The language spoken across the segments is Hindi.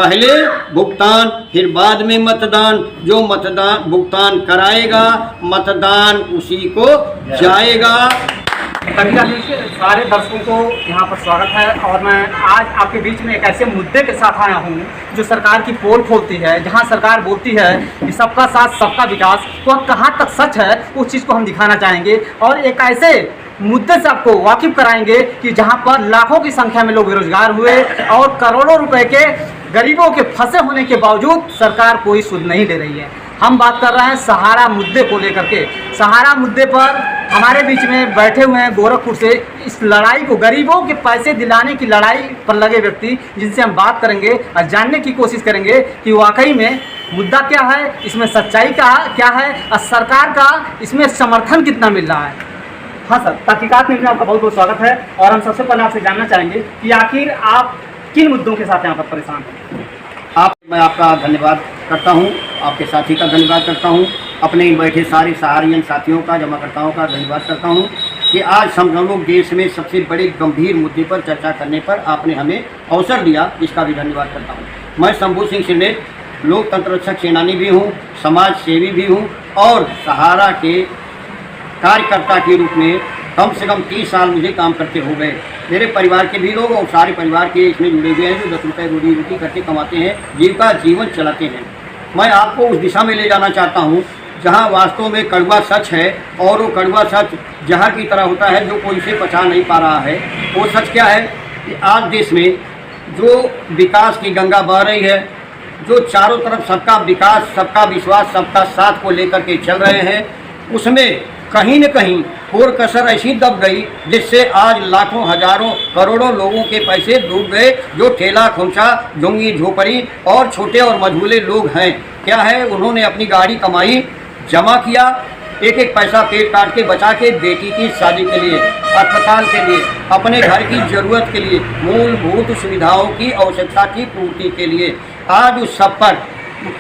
पहले भुगतान फिर बाद में मतदान। जो मतदान भुगतान कराएगा मतदान उसी को जाएगा। सारे दर्शकों को यहाँ पर स्वागत है और मैं आज आपके बीच में एक ऐसे मुद्दे के साथ आया हूँ जो सरकार की पोल खोलती है, जहाँ सरकार बोलती है कि सबका साथ सबका विकास, तो कहाँ तक सच है उस चीज़ को हम दिखाना चाहेंगे और एक ऐसे मुद्दे से आपको वाकिफ कराएंगे कि जहाँ पर लाखों की संख्या में लोग बेरोजगार हुए और करोड़ों रुपए के गरीबों के फंसे होने के बावजूद सरकार कोई सुध नहीं ले रही है। हम बात कर रहे हैं सहारा मुद्दे को लेकर के। सहारा मुद्दे पर हमारे बीच में बैठे हुए हैं गोरखपुर से इस लड़ाई को, गरीबों के पैसे दिलाने की लड़ाई पर लगे व्यक्ति, जिनसे हम बात करेंगे और जानने की कोशिश करेंगे कि वाकई में मुद्दा क्या है, इसमें सच्चाई का क्या है और सरकार का इसमें समर्थन कितना मिल रहा है। हाँ सर, तहकीकात में आपका बहुत बहुत स्वागत है और हम सबसे पहले आपसे जानना चाहेंगे कि आखिर आप किन मुद्दों के साथ यहाँ पर परेशान हैं। मैं आपका धन्यवाद करता हूँ, आपके साथी का धन्यवाद करता हूँ, अपने बैठे सारे सहारियन साथियों का, जमाकर्ताओं का धन्यवाद करता हूँ कि आज हम लोग देश में सबसे बड़े गंभीर मुद्दे पर चर्चा करने पर आपने हमें अवसर दिया, इसका भी धन्यवाद करता हूँ। मैं शंभू सिंह सिरनेट लोकतंत्र रक्षक सेनानी भी हूँ, समाज सेवी भी हूँ और सहारा के कार्यकर्ता के रूप में कम से कम 30 साल मुझे काम करते हो गए। मेरे परिवार के भी लोग और सारे परिवार के इसमें जुड़े हुए हैं जो 10 रुपये रोजी रोटी करके कमाते हैं, जीवन चलाते हैं। मैं आपको उस दिशा में ले जाना चाहता हूँ जहाँ वास्तव में कड़वा सच है और वो कड़वा सच जहर की तरह होता है जो कोई से पचा नहीं पा रहा है। वो सच क्या है कि आज देश में जो विकास की गंगा बह रही है, जो चारों तरफ सबका विकास, सबका विश्वास, सबका साथ को लेकर के चल रहे हैं, उसमें कहीं न कहीं कोर कसर ऐसी दब गई जिससे आज लाखों हजारों करोड़ों लोगों के पैसे डूब गए। जो ठेला खोमचा, झुंगी झोपड़ी और छोटे और मझोले लोग हैं, क्या है, उन्होंने अपनी गाड़ी कमाई, जमा किया, एक एक पैसा पेट काट के बचा के बेटी की शादी के लिए, अस्पताल के लिए, अपने घर की ज़रूरत के लिए, मूलभूत सुविधाओं की आवश्यकता की पूर्ति के लिए आज उस सब पर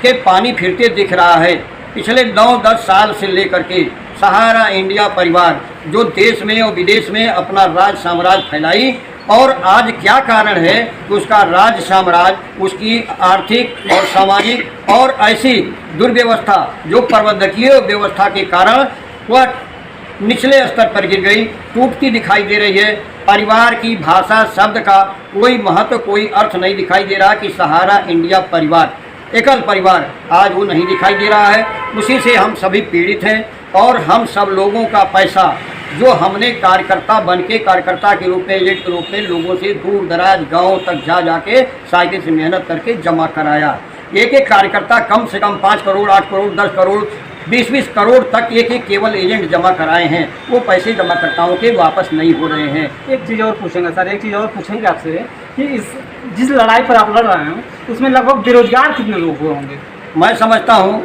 के पानी फिरते दिख रहा है। पिछले 9-10 साल से लेकर के सहारा इंडिया परिवार जो देश में और विदेश में अपना राज साम्राज्य फैलाई, और आज क्या कारण है कि उसका राज साम्राज्य, उसकी आर्थिक और सामाजिक और ऐसी दुर्व्यवस्था जो प्रबंधकीय व्यवस्था के कारण वह निचले स्तर पर गिर गई, टूटती दिखाई दे रही है। परिवार की भाषा, शब्द का कोई महत्व, कोई अर्थ नहीं दिखाई दे रहा कि सहारा इंडिया परिवार, एकल परिवार आज वो नहीं दिखाई दे रहा है। उसी से हम सभी पीड़ित हैं और हम सब लोगों का पैसा जो हमने कार्यकर्ता बन के, कार्यकर्ता के रूप में, एजेंट के रूप में लोगों से दूर दराज गाँव तक जाके साइकिल से मेहनत करके जमा कराया। एक एक कार्यकर्ता कम से कम 5 करोड़, 8 करोड़, 10 करोड़, 20-20 करोड़ तक एक एक केवल एजेंट जमा कराए हैं। वो पैसे जमाकर्ताओं के वापस नहीं हो रहे हैं। एक चीज़ और पूछेंगे सर, एक चीज़ और पूछेंगे आपसे कि जिस लड़ाई पर आप लड़ रहे हैं उसमें लगभग बेरोजगार कितने लोग हुए होंगे। मैं समझता हूँ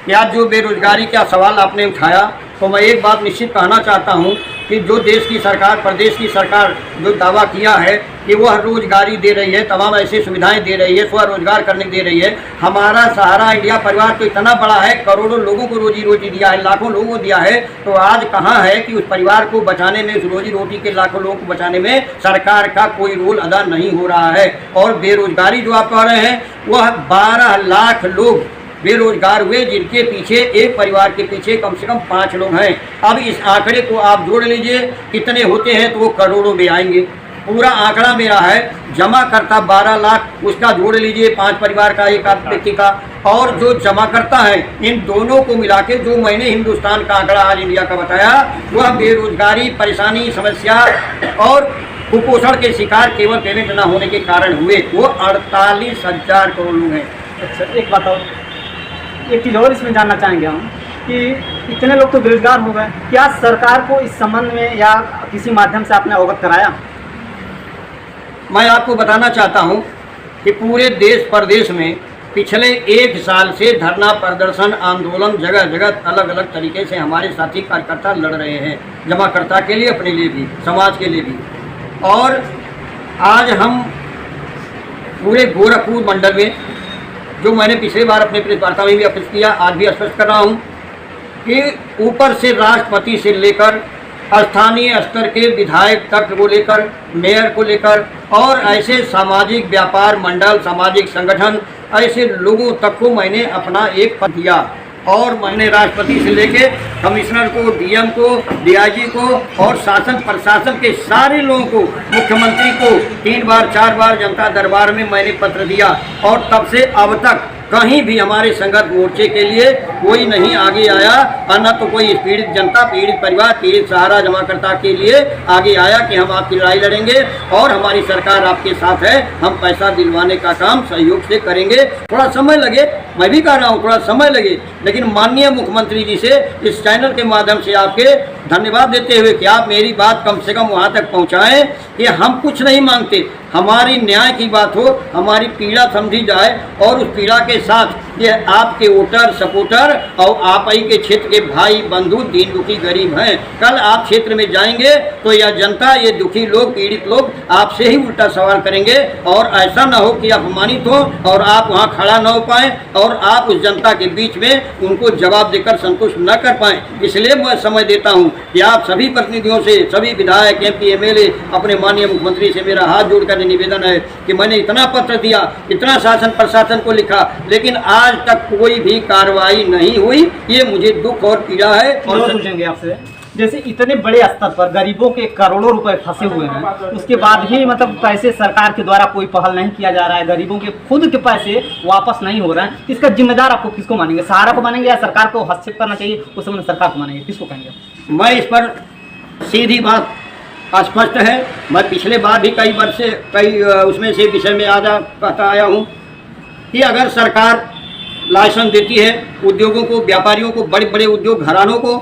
कि आज जो बेरोजगारी का सवाल आपने उठाया, तो मैं एक बात निश्चित कहना चाहता हूँ कि जो देश की सरकार, प्रदेश की सरकार जो दावा किया है कि वह रोजगारी दे रही है, तमाम ऐसी सुविधाएं दे रही है, स्वरोजगार करने दे रही है। हमारा सहारा इंडिया परिवार तो इतना बड़ा है, करोड़ों लोगों को रोजी रोटी दिया है, लाखों लोगों को दिया है, तो आज कहाँ है कि उस परिवार को बचाने में, उस रोजी रोटी के लाखों लोगों को बचाने में सरकार का कोई रोल अदा नहीं हो रहा है। और बेरोजगारी जो आप कह रहे हैं, वह 12 लाख लोग बेरोजगार हुए, जिनके पीछे, एक परिवार के पीछे कम से कम 5 लोग हैं। अब इस आंकड़े को आप जोड़ लीजिए कितने होते हैं तो वो करोड़ों में आएंगे। पूरा आंकड़ा मेरा है, जमा करता 12 लाख, उसका जोड़ लीजिए 5 परिवार का, एक व्यक्ति का, और जो जमा करता है, इन दोनों को मिला के जो मैंने हिंदुस्तान का आंकड़ा आज इंडिया का बताया, वह बेरोजगारी, परेशानी, समस्या और कुपोषण के शिकार केवल पेमेंट न होने के कारण हुए, वो 48,000 करोड़ लोग हैं। अच्छा, एक बात और, एक चीज़ और इसमें जानना चाहेंगे हम कि इतने लोग तो बेरोजगार हो गए, क्या सरकार को इस संबंध में या किसी माध्यम से आपने अवगत कराया। मैं आपको बताना चाहता हूं कि पूरे देश प्रदेश में पिछले 1 साल से धरना, प्रदर्शन, आंदोलन जगह जगह अलग अलग तरीके से हमारे साथी कार्यकर्ता लड़ रहे हैं, जमाकर्ता के लिए, अपने लिए भी, समाज के लिए भी। और आज हम पूरे गोरखपुर मंडल में, जो मैंने पिछली बार अपने प्रेस वार्ता में भी स्पष्ट किया, आज भी स्पष्ट कर रहा हूँ कि ऊपर से राष्ट्रपति से लेकर स्थानीय स्तर के विधायक तक को लेकर, मेयर को लेकर और ऐसे सामाजिक व्यापार मंडल, सामाजिक संगठन, ऐसे लोगों तक को मैंने अपना एक पत्र दिया और मैंने राष्ट्रपति से लेके कमिश्नर को, डीएम को, डीआईजी को और शासन प्रशासन के सारे लोगों को, मुख्यमंत्री को 3 बार 4 बार जनता दरबार में मैंने पत्र दिया और तब से अब तक कहीं भी हमारे संघर्ष मोर्चे के लिए कोई नहीं आगे आया और न तो कोई पीड़ित जनता, पीड़ित परिवार, पीड़ित सहारा जमाकर्ता के लिए आगे आया कि हम आपकी लड़ाई लड़ेंगे और हमारी सरकार आपके साथ है, हम पैसा दिलवाने का काम सहयोग से करेंगे। थोड़ा समय लगे, मैं भी कह रहा हूँ थोड़ा समय लगे, लेकिन माननीय मुख्यमंत्री जी से इस चैनल के माध्यम से आपके धन्यवाद देते हुए कि आप मेरी बात कम से कम वहाँ तक पहुँचाएँ कि हम कुछ नहीं मांगते, हमारी न्याय की बात हो, हमारी पीड़ा समझी जाए और उस पीड़ा के साथ ये आपके वोटर सपोर्टर और आप ही के क्षेत्र के भाई बंधु दीन दुखी गरीब हैं। कल आप क्षेत्र में जाएंगे तो यह जनता, ये दुखी लोग, पीड़ित लोग आपसे ही उल्टा सवाल करेंगे और ऐसा ना हो कि अपमानित हो और आप वहाँ खड़ा न हो पाएँ और आप उस जनता के बीच में उनको जवाब देकर संतुष्ट न कर पाएँ। इसलिए मैं समय देता हूँ कि आप सभी प्रतिनिधियों से, सभी विधायक, MP, MLA, अपने माननीय मुख्यमंत्री से मेरा हाथ जोड़कर निवेदन है कि मैंने इतना पत्र दिया, इतना शासन प्रशासन को लिखा, लेकिन आज तक कोई भी कार्रवाई नहीं हुई। ये मुझे दुख और पीड़ा है। और पूछेंगे आपसे, जैसे इतने बड़े स्तर पर गरीबों के करोड़ों रुपए फंसे हुए हैं, उसके बाद भी मतलब पैसे सरकार के द्वारा कोई पहल नहीं किया जा रहा है, गरीबों के खुद के पैसे वापस नहीं हो रहे हैं, इसका जिम्मेदार आपको किसको मानेंगे? सहारा को मानेंगे या सरकार को हस्तक्षेप करना चाहिए उस समय सरकार को मानेंगे, किसको कहेंगे? मैं इस पर सीधी बात स्पष्ट है, मैं पिछले बार भी कई उसमें से विषय में कहता आया हूँ कि अगर सरकार लाइसेंस देती है उद्योगों को, व्यापारियों को, बड़े बड़े उद्योग घरानों को,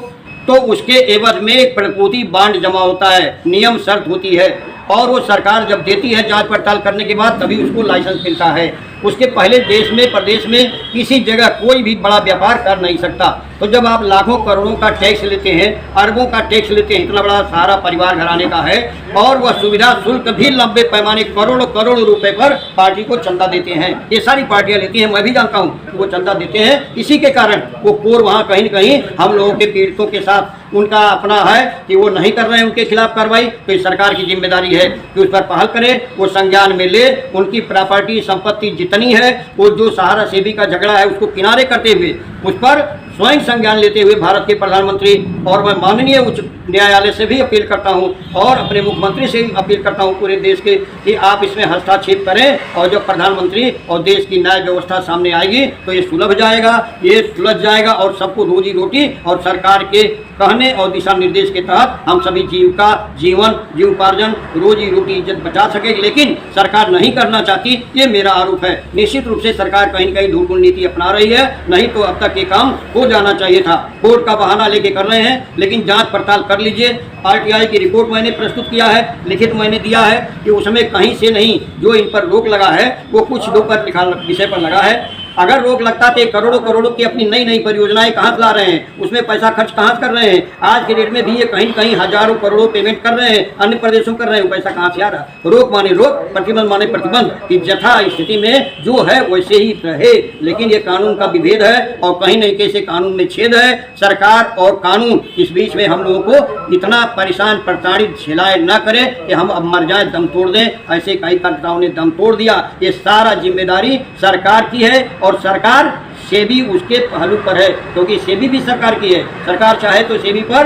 तो उसके एवज में एक प्रतिभूति बांड जमा होता है, नियम शर्त होती है और वो सरकार जब देती है जांच पड़ताल करने के बाद तभी उसको लाइसेंस मिलता है। उसके पहले देश में, प्रदेश में किसी जगह कोई भी बड़ा व्यापार कर नहीं सकता। तो जब आप लाखों करोड़ों का टैक्स लेते हैं, अरबों का टैक्स लेते हैं, इतना बड़ा सारा परिवार घराने का है और वह सुविधा शुल्क भी लंबे पैमाने करोड़ों करोड़ रुपए पर पार्टी को चंदा देते हैं। ये सारी पार्टियां लेती हैं, मैं भी जानता हूँ कि वो चंदा देते हैं। इसी के कारण वो कोर वहाँ कहीं न कहीं हम लोगों के पीड़ितों के साथ उनका अपना है कि वो नहीं कर रहे हैं उनके खिलाफ कार्रवाई, तो इस सरकार की जिम्मेदारी है कि उस पर पहल करे, वो संज्ञान में ले, उनकी प्रॉपर्टी संपत्ति जितनी है वो जो सहारा सेवी का झगड़ा है उसको किनारे करते हुए उस पर स्वयं संज्ञान लेते हुए भारत के प्रधानमंत्री और मैं माननीय उच्च न्यायालय से भी अपील करता हूं और अपने मुख्यमंत्री से भी अपील करता हूं पूरे देश के कि आप इसमें हस्तक्षेप करें और जब प्रधानमंत्री और देश की न्याय व्यवस्था सामने आएगी तो ये सुलझ जाएगा और सबको रोजी रोटी और सरकार के कहने और दिशा निर्देश के तहत हम सभी जीविका, जीवोपार्जन, रोजी रोटी, इज्जत बचा सके। लेकिन सरकार नहीं करना चाहती, ये मेरा आरोप है। निश्चित रूप से सरकार कहीं न कहीं धूल नीति अपना रही है, नहीं तो अब तक ये काम हो जाना चाहिए था। कोर्ट का बहाना लेके कर रहे हैं, लेकिन जांच पड़ताल कर लीजिए। RTI की रिपोर्ट मैंने प्रस्तुत किया है, लिखित मैंने दिया है कि उसमें कहीं से नहीं जो इन पर रोक लगा है वो कुछ दो पर लिखा विषय पर लगा है। अगर रोक लगता तो करोड़ों करोड़ों की अपनी नई नई परियोजनाएं कहाँ से ला रहे हैं, उसमें पैसा खर्च कहाँ से कर रहे हैं। आज के डेट में भी ये कहीं न कहीं हजारों करोड़ों पेमेंट कर रहे हैं, अन्य प्रदेशों कर रहे हैं, वो पैसा कहाँ से आ रहा है। रोक माने रोक, प्रतिबंध माने प्रतिबंध कि यथा स्थिति में जो है वैसे ही रहे। लेकिन ये कानून का विभेद है और कहीं नहीं कैसे कानून में छेद है। सरकार और कानून इस बीच में हम लोगों को इतना परेशान प्रताड़ित झेलाए न करे कि हम अब मर जाए, दम तोड़ दें। ऐसे कई कार्यकर्ताओं ने दम तोड़ दिया। ये सारा जिम्मेदारी सरकार की है और सरकार सेबी उसके पहलू पर है, क्योंकि सेबी भी सरकार की है। सरकार चाहे तो सेबी पर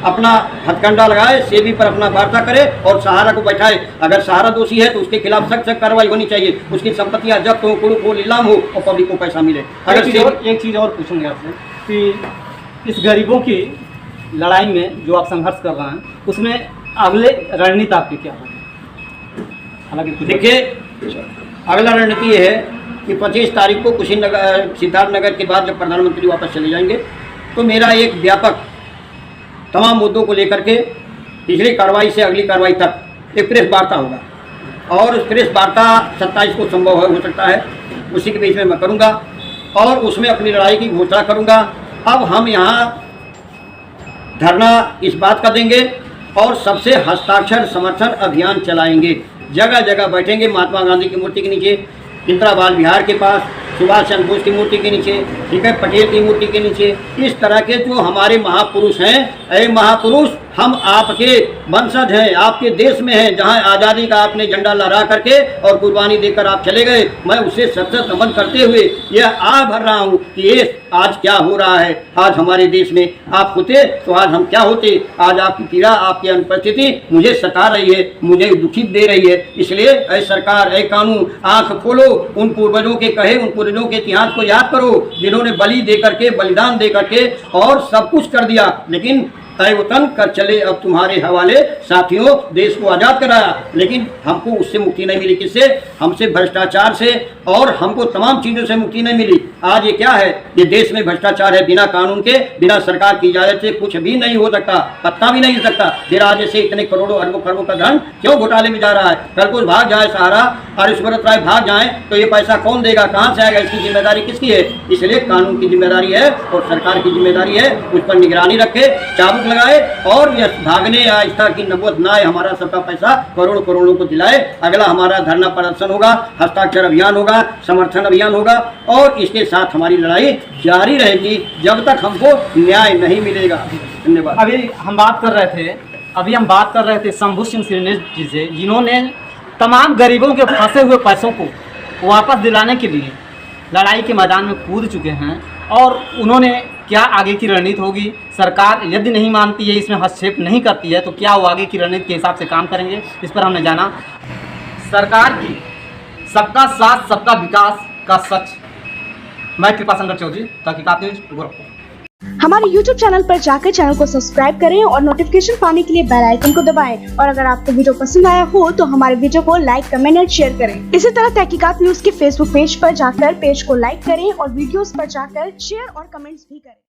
अपना हथकंडा लगाए, सेबी पर अपना वार्ता करे और सहारा को बैठाए। अगर सहारा दोषी है तो उसके खिलाफ सख्त कार्रवाई होनी चाहिए, उसकी संपत्तियां जब्त हो, कुड़ुक हो, नीलाम हो और पब्लिक को पैसा मिले। अगर एक चीज़ और पूछूंगे आपसे कि इस गरीबों की लड़ाई में जो आप संघर्ष कर रहे हैं उसमें अगले रणनीति आपकी क्या है? हालांकि देखिए, अगला रणनीति ये है कि 25 तारीख को कुशीनगर, सिद्धार्थनगर के बाद जब प्रधानमंत्री वापस चले जाएंगे तो मेरा एक व्यापक तमाम मुद्दों को लेकर के पिछली कार्रवाई से अगली कार्रवाई तक एक प्रेस वार्ता होगा और उस प्रेस वार्ता 27 को संभव हो सकता है, उसी के बीच में मैं करूँगा और उसमें अपनी लड़ाई की घोषणा करूँगा। अब हम यहाँ धरना इस बात का देंगे और सबसे हस्ताक्षर समर्थन अभियान चलाएंगे। जगह जगह बैठेंगे, महात्मा गांधी की मूर्ति के नीचे, इंदिरा बाल विहार के पास, सुभाष चंद्र बोस की मूर्ति के नीचे, ठीक है, पटेल की मूर्ति के नीचे। इस तरह के जो हमारे महापुरुष हैं, अरे महापुरुष हम आपके वंशज हैं, आपके देश में हैं, जहां आज़ादी का आपने झंडा लहरा करके और कुर्बानी देकर आप चले गए। मैं उससे सशक्त नमन करते हुए यह आ भर रहा हूँ कि ये आज क्या हो रहा है। आज हमारे देश में आप होते तो आज हम क्या होते। आज आपकी पीड़ा, आपकी अनुपस्थिति मुझे सता रही है, मुझे दुखित दे रही है। इसलिए ऐ सरकार, ऐ कानून, आंख खोलो, उन पूर्वजों के कहे, उन पूर्वजों के इतिहास को याद करो जिन्होंने बलि दे करके, बलिदान दे करके और सब कुछ कर दिया, लेकिन ऐ वतन कर चले अब तुम्हारे हवाले। साथियों, देश को आज़ाद कराया, लेकिन हमको उससे मुक्ति नहीं मिली। किससे? हमसे, भ्रष्टाचार से, और हमको तमाम चीज़ों से मुक्ति नहीं मिली। आज ये क्या है? ये देश में भ्रष्टाचार है। बिना कानून के, बिना सरकार की इजाज़त से कुछ भी नहीं हो सकता, पत्ता भी नहीं हिल सकता। फिर आज से इतने करोड़ों अरबों खरबों का धन क्यों घोटाले में जा रहा है? कल को भाग जाए सहारा और ईश्वरत राय भाग जाए तो ये पैसा कौन देगा, कहाँ से आएगा? इसकी जिम्मेदारी किसकी है? इसलिए कानून की जिम्मेदारी है और सरकार की जिम्मेदारी है उस पर निगरानी रखे, चाबुक लगाए और यह भागने या इस तरह की नौबत ना आए। हमारा सबका पैसा करोड़ों करोड़ों को दिलाए। अगला हमारा धरना प्रदर्शन होगा, हस्ताक्षर अभियान होगा, समर्थन अभियान होगा और इसके साथ हमारी लड़ाई जारी रहेगी जब तक हमको न्याय नहीं मिलेगा। धन्यवाद। अभी हम बात कर रहे थे शंभू सिंह श्रीनेश जी से, जिन्होंने तमाम गरीबों के फंसे हुए पैसों को वापस दिलाने के लिए लड़ाई के मैदान में कूद चुके हैं। और उन्होंने क्या आगे की रणनीति होगी, सरकार यदि नहीं मानती है, इसमें हस्तक्षेप नहीं करती है, तो क्या वो आगे की रणनीति के हिसाब से काम करेंगे, इस पर हमने जाना। सरकार की सबका साथ सबका विकास का सच। मैं कृपाशंकर चौधरी, तहकीकात न्यूज, गोरखपुर। हमारे YouTube चैनल पर जाकर चैनल को सब्सक्राइब करें और नोटिफिकेशन पाने के लिए बेल आइकन को दबाएं। और अगर आपको वीडियो पसंद आया हो तो हमारे वीडियो को लाइक, कमेंट और शेयर करें। इसी तरह तहकीकात न्यूज के फेसबुक पेज पर जाकर पेज को लाइक करें और वीडियोस पर जाकर शेयर और कमेंट्स भी करें।